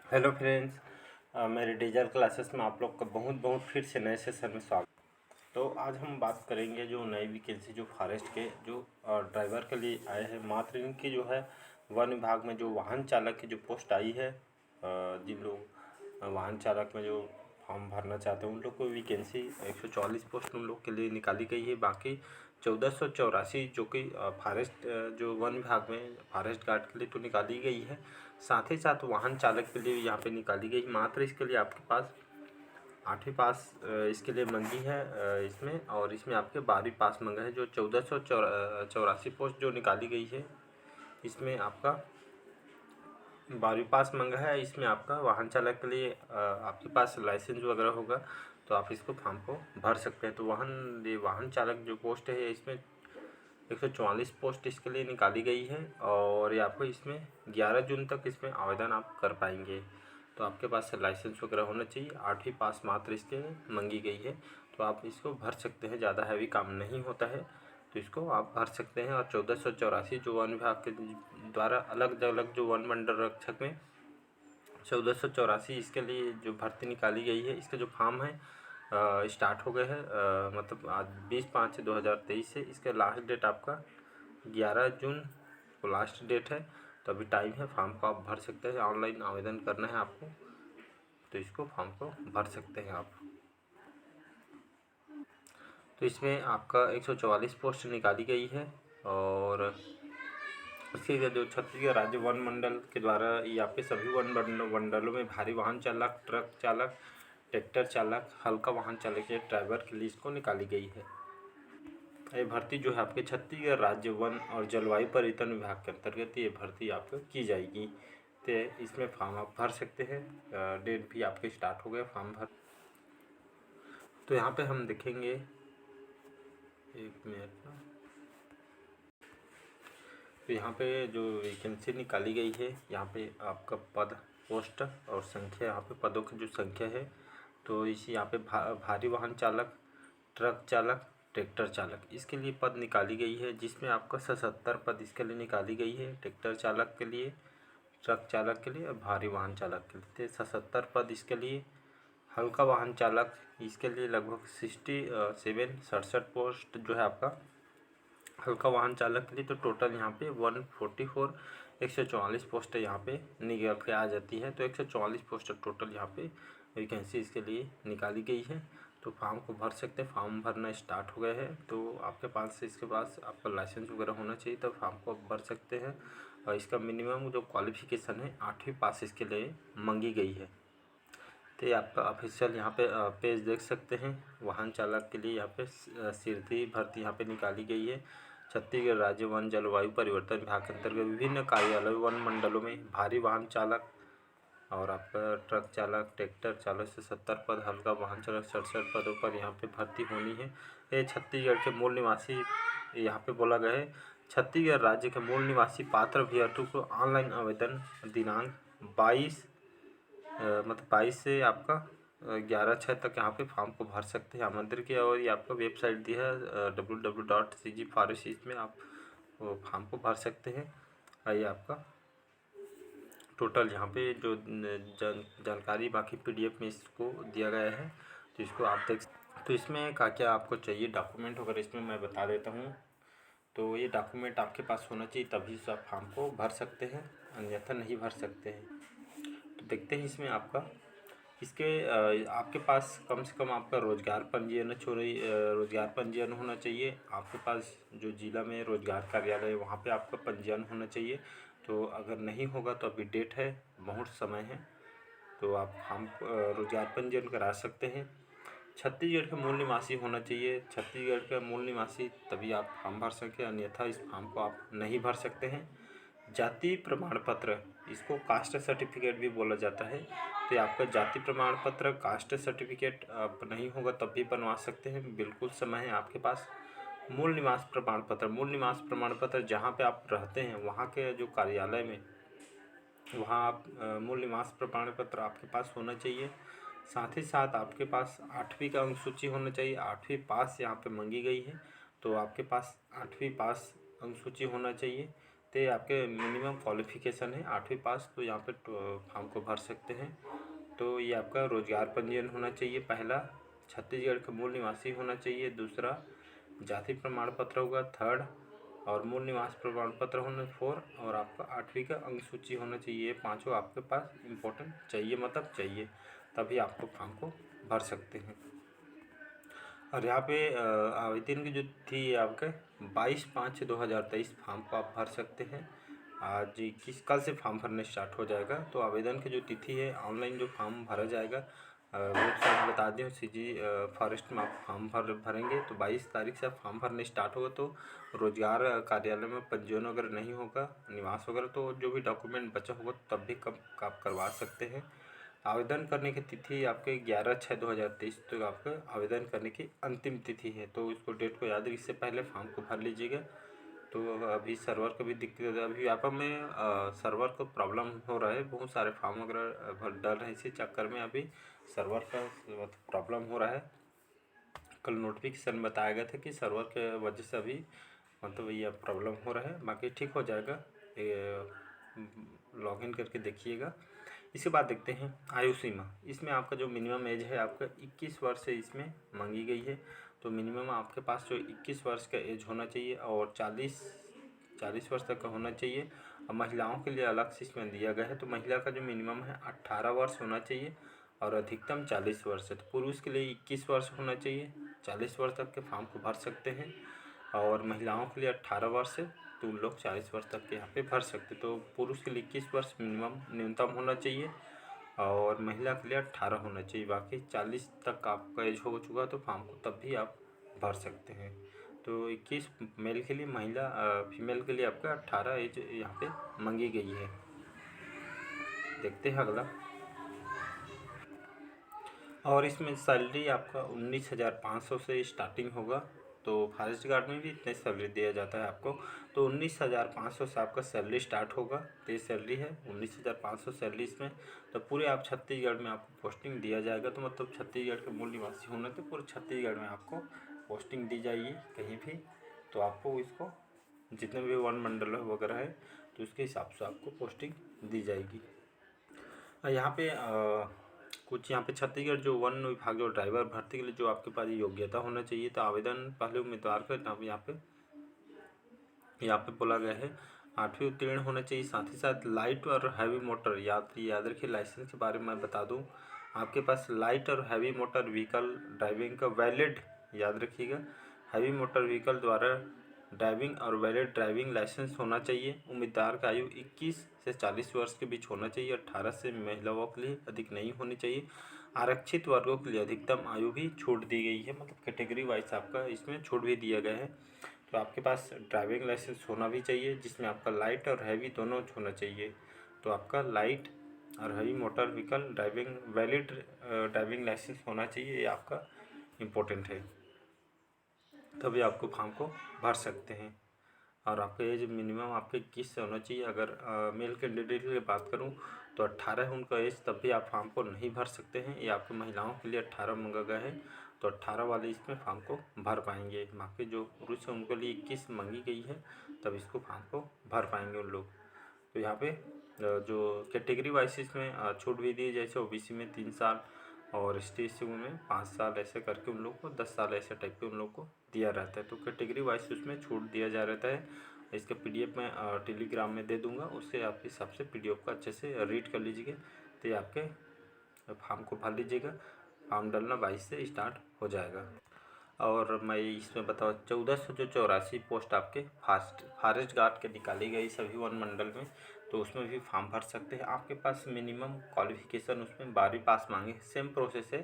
Hello friends, मेरे digital classes में आप लोग का बहुत बहुत फिर से नए सेशन में स्वागत। तो आज हम बात करेंगे जो नई वैकेंसी जो फॉरेस्ट के जो ड्राइवर के लिए आए हैं। मात्र इनकी जो है वन विभाग में जो वाहन चालक की जो पोस्ट आई है, जिन लोग वाहन चालक में जो फॉर्म भरना चाहते हैं उन लोग को वैकेंसी 144 पोस्ट उन लोग के लिए निकाली गई है। बाकी 1484 जो कि फॉरेस्ट जो वन विभाग में फॉरेस्ट गार्ड के लिए तो निकाली गई है, साथ ही साथ वाहन चालक के लिए यहाँ पे निकाली गई। मात्र इसके लिए आपके पास 8वीं पास इसके लिए मंगी है इसमें, और इसमें आपके 12वीं पास मंगा है। जो 1484 पोस्ट जो निकाली गई है इसमें आपका 12वीं पास मंगा है। इसमें आपका वाहन चालक के लिए आपके पास लाइसेंस वगैरह होगा तो आप इसको फॉर्म को भर सकते हैं। तो वाहन चालक जो पोस्ट है इसमें 144 पोस्ट इसके लिए निकाली गई है, और ये आपको इसमें 11 जून तक इसमें आवेदन आप कर पाएंगे। तो आपके पास लाइसेंस वगैरह होना चाहिए। 8वीं पास मात्र इसके मंगी गई है, तो आप इसको भर सकते हैं। ज़्यादा हैवी काम नहीं होता है, तो इसको आप भर सकते हैं। और 1484 जो वन विभाग के द्वारा अलग अलग जो वन मंडल रक्षक में 1484 इसके लिए जो भर्ती निकाली गई है, इसका जो फॉर्म है स्टार्ट हो गए हैं। मतलब आज 20/5/2023 से इसका लास्ट डेट आपका 11 जून को लास्ट डेट है। तो अभी टाइम है, फॉर्म को आप भर सकते हैं। ऑनलाइन आवेदन करना है आपको, तो इसको फॉर्म को भर सकते हैं आप। तो इसमें आपका 144 पोस्ट निकाली गई है, और इसके जो छत्तीसगढ़ राज्य वन मंडल के द्वारा यहाँ पे सभी वन मंडलों में भारी वाहन चालक, ट्रक चालक, ट्रैक्टर चालक, हल्का वाहन चालक के ड्राइवर की लिस्ट को निकाली गई है। ये भर्ती जो है आपके छत्तीसगढ़ राज्य वन और जलवायु परिवर्तन विभाग के अंतर्गत ये भर्ती आपको की जाएगी। तो इसमें फॉर्म आप भर सकते हैं। डेट भी आपके स्टार्ट हो गया फॉर्म भर। तो यहाँ पे हम देखेंगे, एक मिनट ना। तो यहाँ पे जो वैकेंसी निकाली गई है, यहाँ पे आपका पद, पोस्ट और संख्या, यहाँ पे पदों की जो संख्या है, तो इसी यहाँ पे भारी वाहन चालक, ट्रक चालक, ट्रैक्टर चालक इसके लिए पद निकाली गई है। जिसमें आपका 77 पद इसके लिए निकाली गई है। ट्रैक्टर चालक के लिए, ट्रक चालक के लिए और भारी वाहन चालक के लिए 77 पद इसके लिए। हल्का वाहन चालक इसके लिए लगभग 67 पोस्ट जो है आपका हल्का वाहन चालक के लिए। तो टोटल यहाँ पे 144 144 पोस्ट यहाँ पे निकल के आ जाती है। तो 144 पोस्ट टोटल यहाँ पे वैकेंसी इसके लिए निकाली गई है। तो फॉर्म को भर सकते हैं। फॉर्म भरना स्टार्ट हो गया है, तो आपके पास इसके पास आपका लाइसेंस वगैरह होना चाहिए, तो फॉर्म को आप भर सकते हैं। और इसका मिनिमम जो क्वालिफिकेशन है 8वीं पास इसके लिए मांगी गई है। तो ये आपका ऑफिशियल यहाँ पे पेज देख सकते हैं। वाहन चालक के लिए यहाँ पे सीधी भर्ती यहाँ पे निकाली गई है। छत्तीसगढ़ राज्य वन जलवायु परिवर्तन विभाग के अंतर्गत विभिन्न कार्यालयों वन मंडलों में भारी वाहन चालक और आपका ट्रक चालक, ट्रैक्टर चालक से 70 पद, हल्का वाहन चालक 67 पदों पर यहाँ पे भर्ती होनी है। ये छत्तीसगढ़ के मूल निवासी यहाँ पे बोला गया है। छत्तीसगढ़ राज्य के मूल निवासी पात्र अभ्यर्थियों को ऑनलाइन आवेदन दिनांक 22 से आपका 11/6 तक यहाँ पे फॉर्म को भर सकते हैं। आमंत्रित किया, और ये आपका वेबसाइट दी है www.cgforest। इसमें आप फॉर्म को भर सकते हैं। ये आपका टोटल यहाँ पे जो जानकारी बाकी PDF में इसको दिया गया है, तो इसको आप देख। तो इसमें क्या क्या आपको चाहिए डॉक्यूमेंट वगैरह इसमें मैं बता देता हूँ। तो ये डॉक्यूमेंट आपके पास होना चाहिए, तभी से आप फॉर्म को भर सकते हैं, अन्यथा नहीं भर सकते हैं। तो देखते हैं इसमें आपका आपके पास कम से कम आपका रोजगार पंजीयन होना चाहिए। आपके पास जो जिला में रोजगार कार्यालय है वहाँ पे आपका पंजीयन होना चाहिए। तो अगर नहीं होगा तो अभी डेट है, बहुत समय है, तो आप हम रोजगार पंजीयन करा सकते हैं। छत्तीसगढ़ का मूल निवासी होना चाहिए। छत्तीसगढ़ का मूल निवासी तभी आप फॉर्म भर सकें, अन्यथा इस फॉर्म को आप नहीं भर सकते हैं। जाति प्रमाण पत्र, इसको कास्ट सर्टिफिकेट भी बोला जाता है। तो ये आपका जाति प्रमाण पत्र, कास्ट सर्टिफिकेट आप नहीं होगा तब भी बनवा सकते हैं, बिल्कुल समय है आपके पास। मूल निवास प्रमाण पत्र जहाँ पे आप रहते हैं वहाँ के जो कार्यालय में, वहाँ आप मूल निवास प्रमाण पत्र आपके पास होना चाहिए। साथ ही साथ आपके पास 8वीं का अनुसूची होना चाहिए। 8वीं पास यहाँ पे मांगी गई है, तो आपके पास 8वीं पास अनुसूची होना चाहिए। तो ये आपके मिनिमम क्वालिफ़िकेशन है 8वीं पास, तो यहाँ पे फॉर्म को भर सकते हैं। तो ये आपका रोजगार पंजीयन होना चाहिए पहला, छत्तीसगढ़ का मूल निवासी होना चाहिए दूसरा, जाति प्रमाण पत्र होगा थर्ड, और मूल निवास प्रमाण पत्र होना 4, और आपका 8वीं का अंक सूची होना चाहिए। ये पाँचों आपके पास इम्पोर्टेंट चाहिए, मतलब चाहिए, तभी आपको फॉर्म को भर सकते हैं। और यहाँ पे आवेदन की जो थी आपके 22/5/2023 फॉर्म को आप भर सकते हैं। आज किस कल से फॉर्म भरने स्टार्ट हो जाएगा। तो आवेदन की जो तिथि है, ऑनलाइन जो फॉर्म भरा जाएगा, वेबसाइट बता दें, सीजी फॉरेस्ट में आप फॉर्म भरेंगे तो 22 तारीख से आप फॉर्म भरने स्टार्ट होगा। तो रोजगार कार्यालय में पंजीयन वगैरह नहीं होगा, निवास वगैरह, तो जो भी डॉक्यूमेंट बचा होगा तब भी कब आप करवा सकते हैं। आवेदन करने की तिथि आपके 11/6/2023 तक आपका आवेदन करने की अंतिम तिथि है। तो इसको डेट को याद रखिए, इससे पहले फॉर्म को भर लीजिएगा। तो अभी सर्वर का भी दिक्कत है, अभी यहाँ पर में सर्वर को प्रॉब्लम हो रहा है, बहुत सारे फॉर्म वगैरह भर डाल रहे हैं, इसी चक्कर में अभी सर्वर का प्रॉब्लम हो रहा है। कल नोटिफिकेशन बताया गया था कि सर्वर के वजह से अभी मतलब ये प्रॉब्लम हो रहा है, बाकी ठीक हो जाएगा। लॉगिन करके देखिएगा। इसके बाद देखते हैं आयु सीमा। इसमें आपका जो मिनिमम एज है आपका 21 वर्ष से इसमें मांगी गई है। तो मिनिमम आपके पास जो 21 वर्ष का एज होना चाहिए और 40 वर्ष तक का होना चाहिए। और महिलाओं के लिए अलग से इसमें दिया गया है। तो महिला का जो मिनिमम है 18 वर्ष होना चाहिए और अधिकतम 40 वर्ष है। तो पुरुष के लिए 21 वर्ष होना चाहिए, 40 वर्ष तक के फॉर्म को भर सकते हैं। और महिलाओं के लिए 18 वर्ष है, तो उन लोग 40 वर्ष तक के यहाँ पे भर सकते। तो पुरुष के लिए 21 वर्ष मिनिमम न्यूनतम होना चाहिए और महिला के लिए 18 होना चाहिए। बाकी 40 तक आपका एज हो चुका तो फॉर्म को तब भी आप भर सकते हैं। तो 21 मेल के लिए, महिला फीमेल के लिए आपका 18 एज यहाँ पे मांगी गई है। देखते हैं अगला। और इसमें सैलरी आपका 19,500 से स्टार्टिंग होगा। तो फॉरेस्ट गार्ड में भी इतने सैलरी दिया जाता है आपको। तो 19,500 से आपका सैलरी स्टार्ट होगा। तो ये सैलरी है 19,500 सैलरी इसमें। तो पूरे आप छत्तीसगढ़ में आपको पोस्टिंग दिया जाएगा। तो मतलब छत्तीसगढ़ के मूल निवासी होने तो पूरे छत्तीसगढ़ में आपको पोस्टिंग दी जाएगी कहीं भी। तो आपको इसको जितने भी वन मंडल वगैरह है तो उसके हिसाब से आपको पोस्टिंग दी जाएगी। यहाँ पे कुछ यहाँ पे छत्तीसगढ़ जो वन विभाग जो ड्राइवर भर्ती के लिए जो आपके पास योग्यता होना चाहिए। तो आवेदन पहले उम्मीदवार का नाम यहाँ पे बोला गया है 8वीं उत्तीर्ण होना चाहिए। साथ ही साथ लाइट और हैवी मोटर, याद रखिए लाइसेंस के बारे में मैं बता दूँ, आपके पास लाइट और हैवी मोटर व्हीकल ड्राइविंग का वैलिड, याद रखिएगा, हैवी मोटर व्हीकल द्वारा ड्राइविंग और वैलिड ड्राइविंग लाइसेंस होना चाहिए। उम्मीदवार का आयु 21 से 40 वर्ष के बीच होना चाहिए। 18 से महिलाओं के लिए अधिक नहीं होनी चाहिए। आरक्षित वर्गों के लिए अधिकतम आयु भी छूट दी गई है, मतलब कैटेगरी वाइज आपका इसमें छूट भी दिया गया है। तो आपके पास ड्राइविंग लाइसेंस होना भी चाहिए जिसमें आपका लाइट और हैवी दोनों होना चाहिए। तो आपका लाइट और heavy motor vehicle driving valid driving licence होना चाहिए, ये आपका इम्पोर्टेंट है, तभी आपको फॉर्म को भर सकते हैं। और आपका एज मिनिमम आपके 21 से होना चाहिए। अगर मेल कैंडिडेट की बात करूं तो 18 है उनका एज, तब भी आप फॉर्म को नहीं भर सकते हैं। ये आपको महिलाओं के लिए 18 मांगा गया है, तो 18 वाले इसमें फॉर्म को भर पाएंगे। बाकी जो पुरुष है उनके लिए 21 मांगी गई है, तब इसको फॉर्म को भर पाएंगे उन लोग। तो यहाँ पे जो कैटेगरी वाइज इसमें छूट भी दी, जैसे ओबीसी में 3 साल और ST/SC में 5 साल, ऐसे करके उन लोग को 10 साल ऐसे टाइप के उन लोग को दिया रहता है। तो कैटेगरी वाइज उसमें छूट दिया जा रहता है। इसका PDF मैं टेलीग्राम में दे दूंगा, उससे आप हिसाब से PDF को अच्छे से रीड कर लीजिएगा। तो ये आपके फॉर्म को भर लीजिएगा। फॉर्म डालना 22 से स्टार्ट हो जाएगा। और मैं इसमें बताऊँ 1484 पोस्ट आपके फॉरेस्ट गार्ड के निकाली गई सभी वन मंडल में, तो उसमें भी फॉर्म भर सकते हैं। आपके पास मिनिमम क्वालिफिकेशन उसमें 12वीं पास मांगे, सेम प्रोसेस है।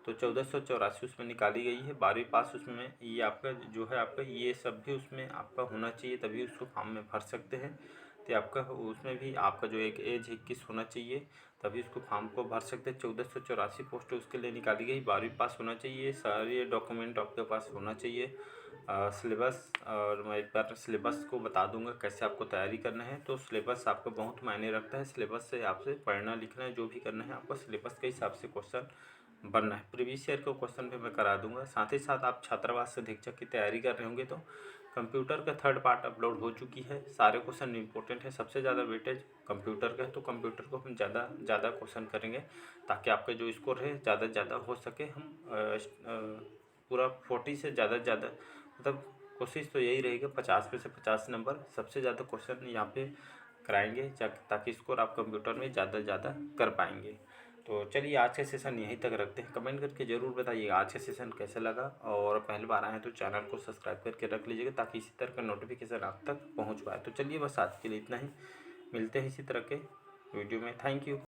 तो 1484 उसमें निकाली गई है, 12वीं पास उसमें ये आपका जो है आपका ये सब भी उसमें आपका होना चाहिए, तभी उसको फॉर्म में भर सकते हैं। तो आपका उसमें भी आपका जो एक एज 21 होना चाहिए, तभी उसको फॉर्म को भर सकते हैं। 1484 पोस्ट उसके लिए निकाली गई, 12वीं पास होना चाहिए, सारे डॉक्यूमेंट आपके पास होना चाहिए। सिलेबस, और मैं एक बार सिलेबस को बता दूंगा कैसे आपको तैयारी करना है। तो सिलेबस आपको बहुत मायने रखता है। सिलेबस से आपसे पढ़ना लिखना है, जो भी करना है आपको सिलेबस के हिसाब से क्वेश्चन बनना है। प्रीवियस ईयर के क्वेश्चन भी मैं करा दूंगा। साथ ही साथ आप छात्रावास से अधीक्षक की तैयारी कर रहे होंगे तो कंप्यूटर का थर्ड पार्ट अपलोड हो चुकी है। सारे क्वेश्चन इंपॉर्टेंट है, सबसे ज़्यादा वेटेज कंप्यूटर का है, तो कंप्यूटर को हम ज़्यादा क्वेश्चन करेंगे ताकि आपका जो स्कोर है ज़्यादा से ज़्यादा हो सके। हम पूरा 40 से ज़्यादा मतलब कोशिश तो यही रहेगी 50 में से 50 नंबर सबसे ज़्यादा क्वेश्चन यहाँ पे कराएंगे ताकि स्कोर आप कंप्यूटर में ज़्यादा कर पाएंगे। तो चलिए आज का सेशन यहीं तक रखते हैं। कमेंट करके ज़रूर बताइए आज का सेशन कैसा लगा, और पहली बार आए हैं तो चैनल को सब्सक्राइब करके रख लीजिएगा ताकि इसी तरह का नोटिफिकेशन आप तक पहुंच पाए। तो चलिए बस आज के लिए इतना ही, मिलते हैं इसी तरह के वीडियो में। Thank you.